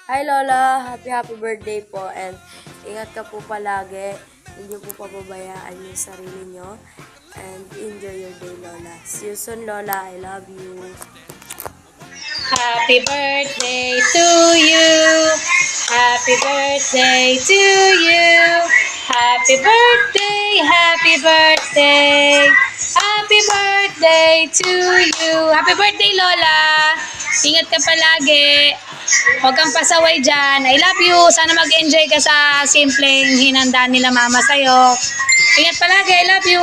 Hi Lola, happy birthday po and ingat ka po palagi. Hindi po pababayaan yung sarili nyo and enjoy your day Lola. See you soon Lola, I love you. Happy birthday to you. Happy birthday to you. Happy birthday, happy birthday. Happy birthday to you. Happy birthday, Lola. Ingat ka palagi. Huwag kang pasaway dyan. I love you. Sana mag-enjoy ka sa simpleng hinanda nila mama sa'yo. Ingat palagi. I love you.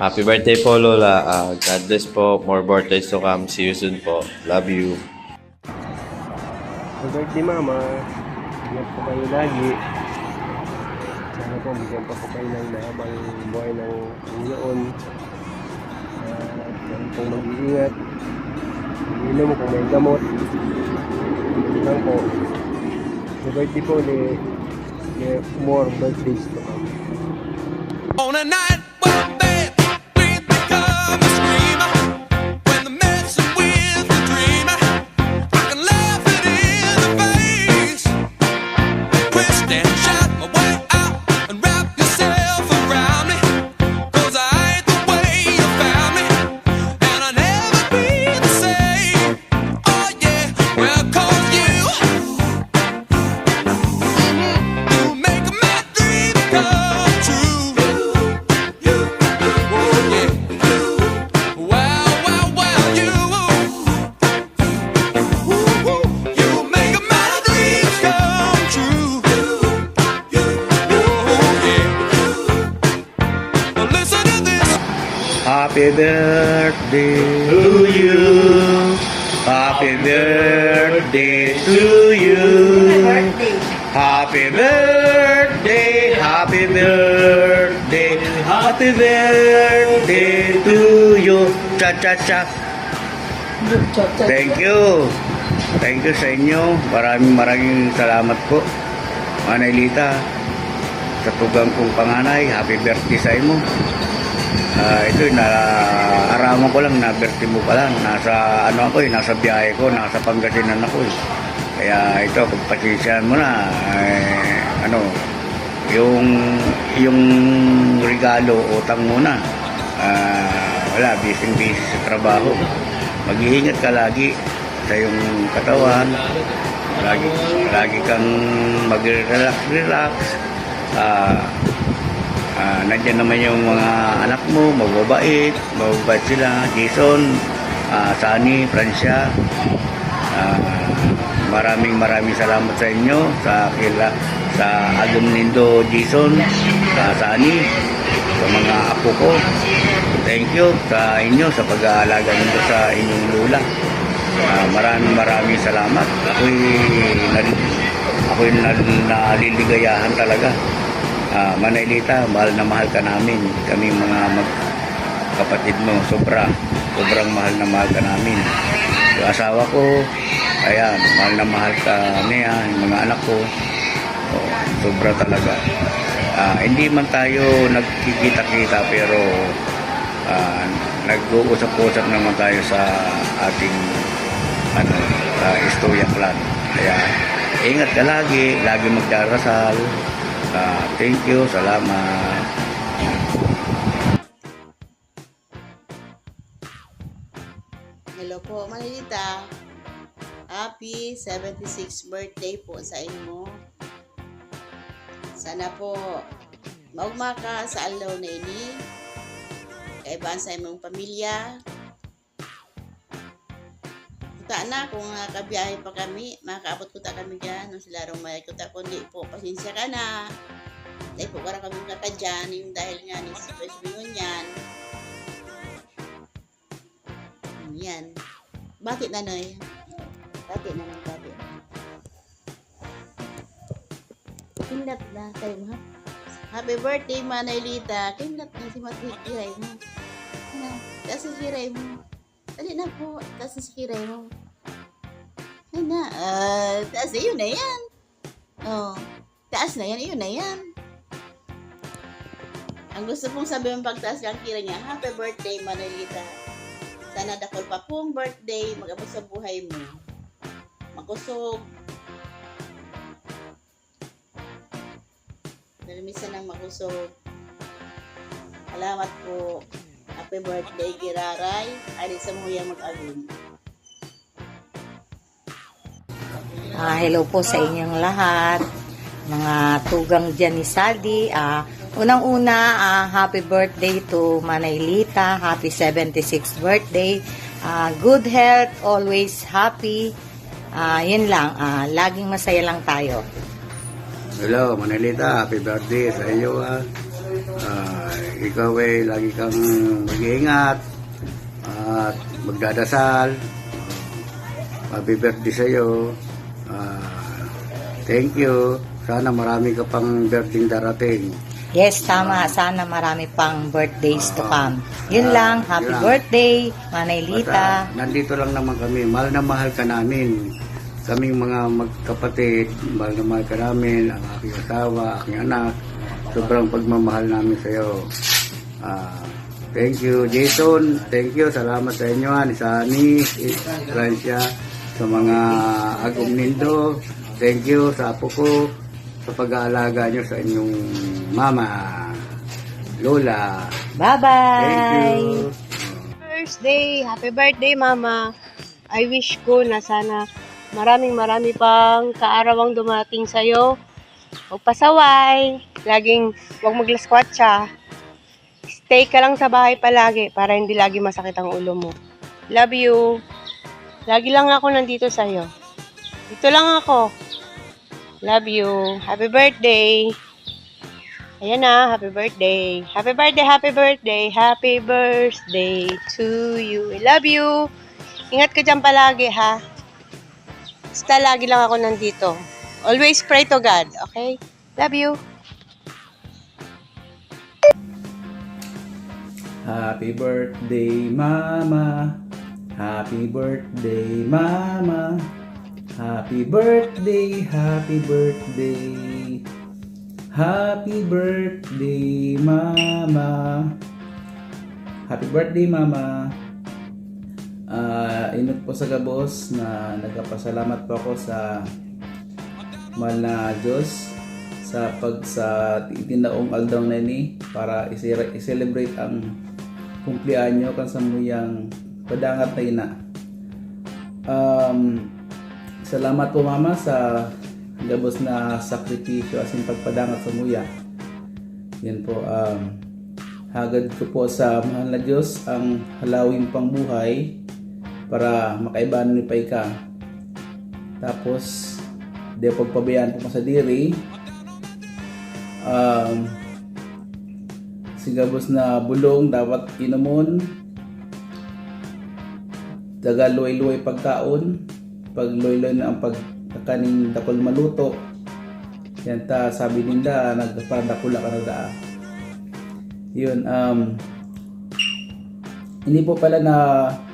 Happy birthday po, Lola. God bless po. More birthdays to come. See you soon po. Love you. Happy birthday, Mama. Ingat po kayo lagi. Sana po bigyan pa po kayo ng mahabang buhay ng Panginoon. Sana po mag-iingat. Mag-inom mo kung may gamot. Yun lang po. Happy birthday po ulit. More birthdays to come. On a night when bad dreams become a screamer, when the messing with the dreamer, I can laugh it in the face, twist and shout my way out and wrap yourself around me, 'cause I ain't the way you found me, and I'll never be the same. Oh yeah, well 'cause you make my dream come true. Happy birthday to you. Happy birthday to you. Happy birthday, happy birthday, happy birthday to you. Cha cha cha. Thank you. Thank you sa inyo. Maraming salamat po. Manilita, sa tugang kong panganay, happy birthday sa imo. Ito araman ko lang na birthday mo pa lang. Nasa nasa biyahe ko, nasa Pangasinan ako eh. Kaya ito, pagpasensyahan mo na yung regalo, utang muna. Wala, busy sa trabaho. Mag-iingat ka lagi sa iyong katawan. Lagi kang mag-relax. Nandiyan naman yung mga anak mo, mababait sila, Jason, Sunny, Francia. Maraming salamat sa inyo, sa Alumnindo, Jason, Sunny, sa mga apo ko. Thank you sa inyo sa pag-aalaga nito sa inyong lula. Maraming salamat. Ako'y naliligayahan talaga. Manilita, mahal na mahal ka namin. Kami mga kapatid mo, sobrang mahal ka namin. Yung asawa ko, ayan, mahal ka niya, yung mga anak ko, sobra talaga. Hindi man tayo nagkikita-kita pero nag-uusap-usap naman tayo sa ating istorya clan. Kaya ingat ka lagi magdarasal. Thank you, salamat. Hello po, Manilita. Happy 76th birthday po sa inyo. Sana po maugma ka sa alaw na ini. Kaibaan sa imong pamilya. Kuta na kung kabiyahe pa kami, makakaabot kuta kami dyan. Nung sila rong may kuta kundi po, pasensya ka na. Dahil po para kami kakadyan, yung dahil nga ni Space Bingon yan. Yan. Bakit na noy? Bakit na. Kindat na kayo mo. Happy birthday, Manilita. Kindat na si Matikiray mo. Taas si Kiray mo. Dali na po. Taas si Kiray mo. Ay na. Taas na yun na yan. Oh. Taas na yan. Yun na yan. Ang gusto pong sabihin pagtaas ng kira niya, happy birthday, Manilita. Sana dakol pa pong birthday, mag-abot sa buhay mo. makusog. Nalimisan ng makusog. Salamat po. Happy birthday, Giraray. Alis sa muya mag-agum. Hello po sa inyong lahat, mga tugang dyan ni Saldi. Unang-una, happy birthday to Manaylita. Happy 76th birthday. Good health, always happy. Yun lang, laging masaya lang tayo. Hello, Manilita. Happy birthday sa iyo. Ikaw ay lagi kang mag-iingat at magdadasal. Happy birthday sa iyo. Thank you. Sana marami ka pang birthday darating. Yes, tama. Sana marami pang birthdays to come. Yun lang, happy birthday, Manaylita. Basta, nandito lang naman kami. Mahal na mahal ka namin. Kaming mga magkapatid, mahal na mahal ka namin, ang aking asawa, aking anak. Sobrang pagmamahal namin sa iyo. Thank you, Jason. Thank you. Salamat sa inyo, ni Sani, Francia, sa mga agum nindo. Thank you sa apo ko, sa pag-aalaga nyo sa inyong mama, Lola. Bye-bye! Thank you. Happy birthday, Mama. I wish ko na sana marami pang kaarawang dumating sa'yo. Huwag pasaway. Laging huwag maglaskwatsa. Stay ka lang sa bahay palagi para hindi lagi masakit ang ulo mo. Love you. Lagi lang ako nandito sa'yo. Dito lang ako. Love you. Happy birthday. Ayan na, happy birthday. Happy birthday, happy birthday, happy birthday to you. I love you. Ingat ka dyan palagi, ha? Basta lagi lang ako nandito. Always pray to God, okay? Love you. Happy birthday, Mama. Happy birthday, Mama. Happy birthday, happy birthday. Happy birthday, Mama. Happy birthday, Mama. Inot po sa gabos na nagpapasalamat po ako sa mahal na Diyos sa itinaong aldaw na ini para i-celebrate ang kumplianyo kan sa muyang padangat na ina. Salamat po, Mama, sa gabos na sakripisyo asin pagpadangat sa muya. Yan po, hagad ko po sa mahal na Diyos ang halawing pangbuhay para makaibahan ni Pay ka. Tapos, di pagpabayaan po sa diri. Si gabos na bulong dapat inumon. Daga luway-luway pagkaon. Pag luway-luway na ang pagkakaning dakol maluto. Yan ta, sabi ninda, nagparadakula ka na daa. Yun, hindi po pala na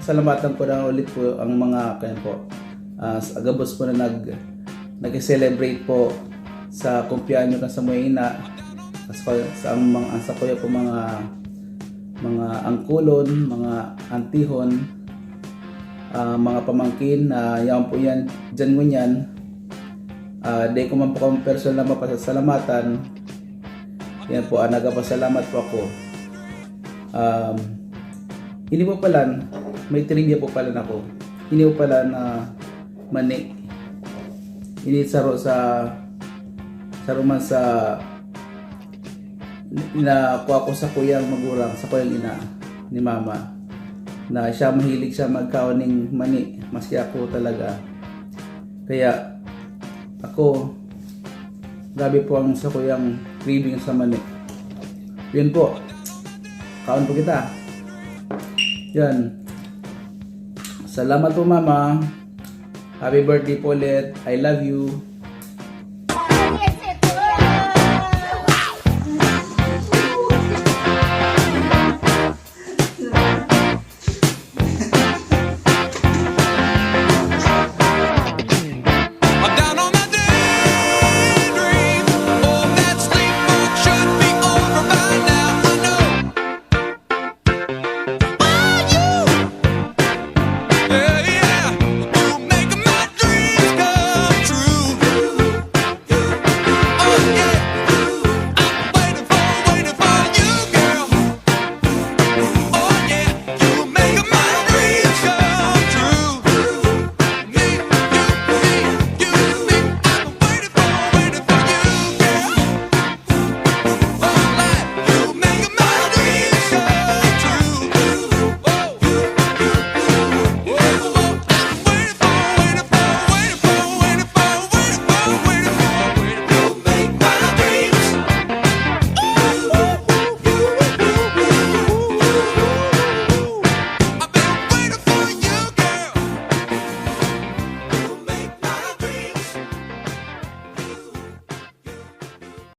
salamatan ko na ulit po ang mga kayan po. Agabos po na nag-celebrate po sa kumpiyanyo kan sa Muina sa kuya po mga angkulon, mga antihon, mga pamangkin na yan po yan dyan ngunyan. Di ko man po kong personal na mapasasalamatan. Yan po, nagpasalamat po ako. Hindi po pala, may trivia po pala ako. Hindi po pala na mani. Hindi saro man sa nakuha ko sa kuyang magurang, sa kuyang ina ni Mama, na siya mahilig siya magkaon ng mani, maski ako talaga. Kaya ako, grabe po ang sa kuyang craving sa mani. Yun po, kaon po kita. Yan. Salamat po, Mama. Happy birthday po ulit. I love you.